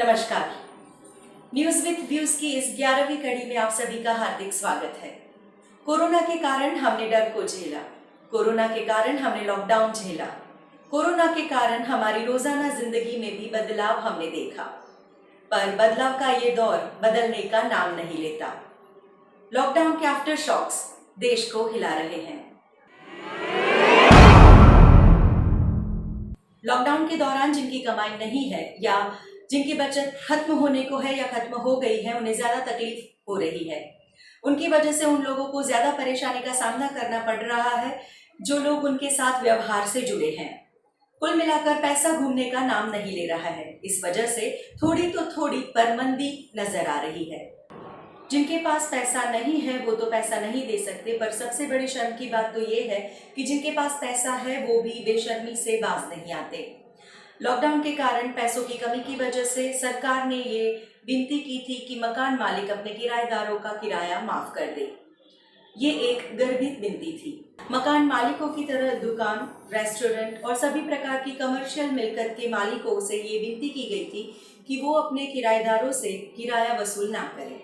नमस्कार। News with views की इस 11वीं कड़ी में आप सभी का हार्दिक स्वागत है। कोरोना के कारण हमने डर को झेला, कोरोना के कारण हमने लॉकडाउन झेला, कोरोना के कारण हमारी रोजाना जिंदगी में भी बदलाव हमने देखा, पर बदलाव का ये दौर बदलने का नाम नहीं लेता। लॉकडाउन के आफ्टर शॉक्स देश को हिला रहे हैं। लॉकडाउन के दौरान जिनकी कमाई नहीं है या जिनकी बचत खत्म होने को है या खत्म हो गई है, उन्हें ज्यादा तकलीफ हो रही है। उनकी वजह से उन लोगों को ज्यादा परेशानी का सामना करना पड़ रहा है जो लोग उनके साथ व्यवहार से जुड़े हैं। कुल मिलाकर पैसा घूमने का नाम नहीं ले रहा है। इस वजह से थोड़ी तो थोड़ी पर मंदी नजर आ रही है। जिनके पास पैसा नहीं है वो तो पैसा नहीं दे सकते, पर सबसे बड़ी शर्म की बात तो ये है कि जिनके पास पैसा है वो भी बेशर्मी से बाज नहीं आते। लॉकडाउन के कारण पैसों की कमी की वजह से सरकार ने ये विनती की थी कि मकान मालिक अपने किराएदारों का किराया माफ कर दे। ये एक गर्भित विनती थी। मकान मालिकों की तरह दुकान, रेस्टोरेंट और सभी प्रकार की कमर्शियल मिलकत के मालिकों से ये विनती की गई थी कि वो अपने किराएदारों से किराया वसूल ना करें,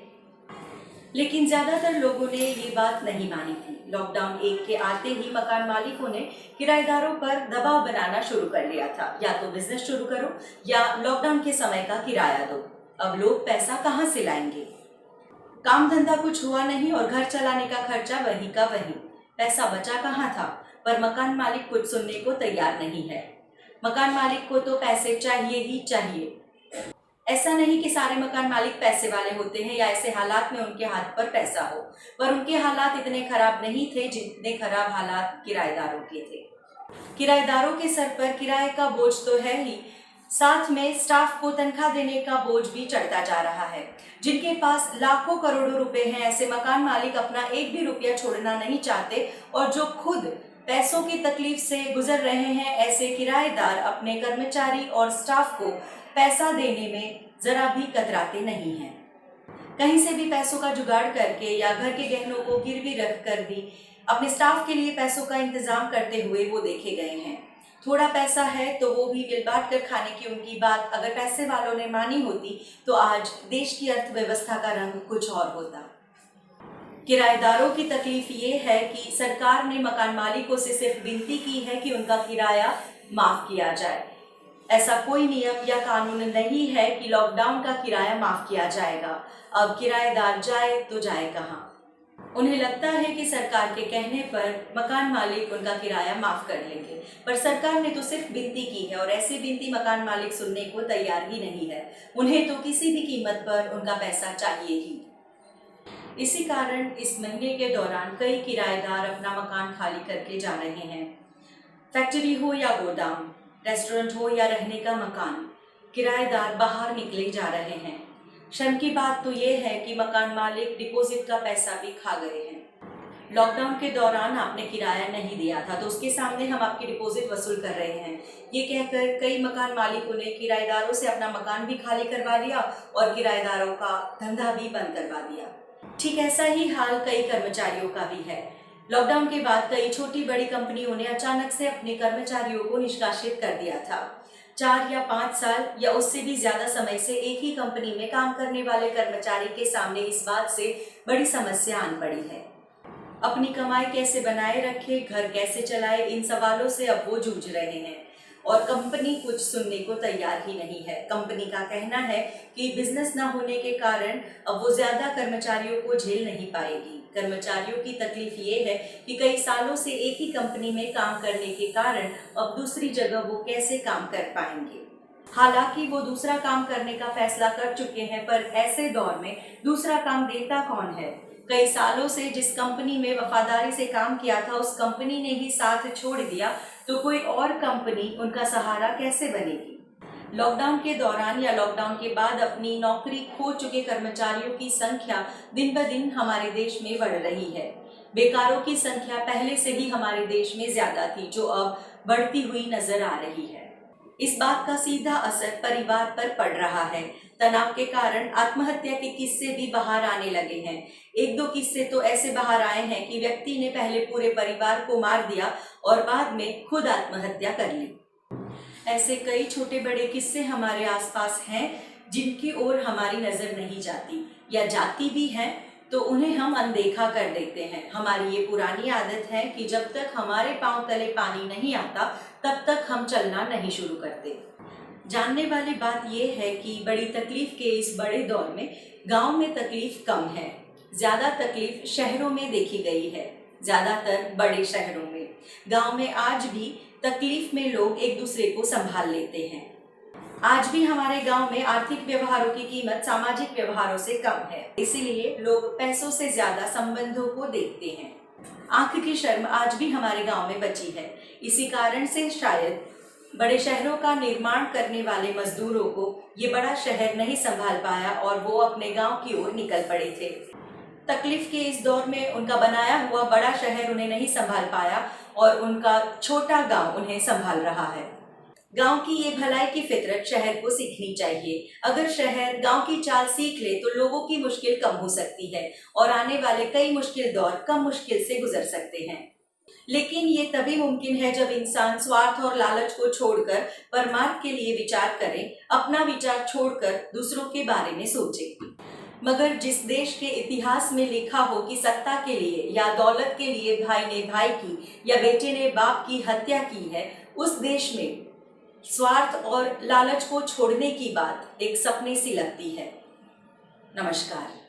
लेकिन ज्यादातर लोगों ने ये बात नहीं मानी थी। लॉकडाउन 1 के आते ही मकान मालिकों ने किराएदारों पर दबाव बनाना शुरू कर लिया था, या तो बिजनेस शुरू करो या लॉकडाउन के समय का किराया दो। अब लोग पैसा कहाँ से लाएंगे? काम धंधा कुछ हुआ नहीं और घर चलाने का खर्चा वही का वही। पैसा बचा कहाँ था? पर मकान मालिक कुछ सुनने को तैयार नहीं है। मकान मालिक को तो पैसे चाहिए ही चाहिए। ऐसा नहीं कि सारे मकान मालिक पैसे वाले होते हैं या ऐसे हालात में उनके हाथ पर पैसा हो, पर उनके हालात इतने खराब नहीं थे जितने खराब हालात किराएदारों के थे। किराएदारों के सर पर किराए का बोझ तो है ही, साथ में स्टाफ को तनख्वाह देने का बोझ भी चढ़ता जा रहा है। जिनके पास लाखों करोड़ों रुपए हैं, ऐसे मकान मालिक अपना एक भी रुपया छोड़ना नहीं चाहते, और जो खुद पैसों की तकलीफ से गुजर रहे हैं, ऐसे किराएदार अपने कर्मचारी और स्टाफ को पैसा देने में जरा भी कतराते नहीं हैं। कहीं से भी पैसों का जुगाड़ करके या घर के गहनों को गिरवी रख कर भी अपने स्टाफ के लिए पैसों का इंतजाम करते हुए वो देखे गए हैं। थोड़ा पैसा है तो वो भी मिल बांट कर खाने की उनकी बात अगर पैसे वालों ने मानी होती तो आज देश की अर्थव्यवस्था का रंग कुछ और होता। किराएदारों की तकलीफ ये है कि सरकार ने मकान मालिकों से सिर्फ विनती की है कि उनका किराया माफ किया जाए। ऐसा कोई नियम या कानून नहीं है कि लॉकडाउन का किराया माफ किया जाएगा। अब किराएदार जाए तो जाए कहाँ? उन्हें लगता है कि सरकार के कहने पर मकान मालिक उनका किराया माफ कर लेंगे, पर सरकार ने तो सिर्फ विनती की है और ऐसी विनती मकान मालिक सुनने को तैयार ही नहीं है। उन्हें तो किसी भी कीमत पर उनका पैसा चाहिए ही। इसी कारण इस महीने के दौरान कई किराएदार अपना मकान खाली करके जा रहे हैं। फैक्ट्री हो या गोदाम, रेस्टोरेंट हो या रहने का मकान, किराएदार बाहर निकले जा रहे हैं। शर्म की बात तो ये है कि मकान मालिक डिपॉजिट का पैसा भी खा गए हैं। लॉकडाउन के दौरान आपने किराया नहीं दिया था तो उसके सामने हम आपकी डिपॉजिट वसूल कर रहे हैं, ये कहकर कई मकान मालिकों ने किराएदारों से अपना मकान भी खाली करवा दिया और किराएदारों का धंधा भी बंद करवा दिया। ठीक ऐसा ही हाल कई कर्मचारियों का भी है। लॉकडाउन के बाद कई छोटी बड़ी कंपनियों ने अचानक से अपने कर्मचारियों को निष्कासित कर दिया था। 4 या 5 साल या उससे भी ज्यादा समय से एक ही कंपनी में काम करने वाले कर्मचारी के सामने इस बात से बड़ी समस्या आन पड़ी है। अपनी कमाई कैसे बनाए रखे, घर कैसे चलाए, इन सवालों से अब वो जूझ रहे हैं और कंपनी कुछ सुनने को तैयार ही नहीं है। कंपनी का कहना है कि बिजनेस न होने के कारण अब वो ज्यादा कर्मचारियों को झेल नहीं पाएगी। कर्मचारियों की तकलीफ ये है कि कई सालों से एक ही कंपनी में काम करने के कारण अब दूसरी जगह वो कैसे काम कर पाएंगे। हालांकि वो दूसरा काम करने का फैसला कर चुके हैं, पर ऐसे दौर में दूसरा काम देता कौन है? कई सालों से जिस कंपनी में वफादारी से काम किया था उस कंपनी ने ही साथ छोड़ दिया तो कोई और कंपनी उनका सहारा कैसे बनेगी? लॉकडाउन के दौरान या लॉकडाउन के बाद अपनी नौकरी खो चुके कर्मचारियों की संख्या दिन ब दिन हमारे देश में बढ़ रही है। बेकारों की संख्या पहले से ही हमारे देश में ज्यादा थी, जो अब बढ़ती हुई नजर आ रही है। इस बात का सीधा असर परिवार पर पड़ रहा है। तनाव के कारण आत्महत्या के किस्से भी बाहर आने लगे हैं। 1-2 किस्से तो ऐसे बाहर आए हैं कि व्यक्ति ने पहले पूरे परिवार को मार दिया और बाद में खुद आत्महत्या कर ली। ऐसे कई छोटे बड़े किस्से हमारे आसपास हैं जिनकी ओर हमारी नज़र नहीं जाती, या जाती भी हैं तो उन्हें हम अनदेखा कर देते हैं। हमारी ये पुरानी आदत है कि जब तक हमारे पांव तले पानी नहीं आता तब तक हम चलना नहीं शुरू करते। जानने वाली बात यह है कि बड़ी तकलीफ के इस बड़े दौर में गांव में तकलीफ कम है। ज़्यादा तकलीफ शहरों में देखी गई है, ज़्यादातर बड़े शहरों में। गांव में आज भी तकलीफ में लोग एक दूसरे को संभाल लेते हैं। आज भी हमारे गांव में आर्थिक व्यवहारों की कीमत सामाजिक व्यवहारों से कम है, इसीलिए लोग पैसों से ज्यादा संबंधों को देखते हैं। आंख की शर्म आज भी हमारे गांव में बची है। इसी कारण से शायद बड़े शहरों का निर्माण करने वाले मजदूरों को ये बड़ा शहर नहीं संभाल पाया और वो अपने गांव की ओर निकल पड़े थे। तकलीफ के इस दौर में उनका बनाया हुआ बड़ा शहर उन्हें नहीं संभाल पाया और उनका छोटा गांव उन्हें संभाल रहा है। गांव की ये भलाई की फितरत शहर को सीखनी चाहिए। अगर शहर गांव की चाल सीख ले तो लोगों की मुश्किल कम हो सकती है और आने वाले कई मुश्किल दौर कम मुश्किल से गुजर सकते हैं। लेकिन ये तभी मुमकिन है जब इंसान स्वार्थ और लालच को छोड़कर परमार्थ के लिए विचार करे, अपना विचार छोड़कर दूसरों के बारे में सोचे। मगर जिस देश के इतिहास में लिखा हो कि सत्ता के लिए या दौलत के लिए भाई ने भाई की या बेटे ने बाप की हत्या की है, उस देश में स्वार्थ और लालच को छोड़ने की बात एक सपने सी लगती है। नमस्कार।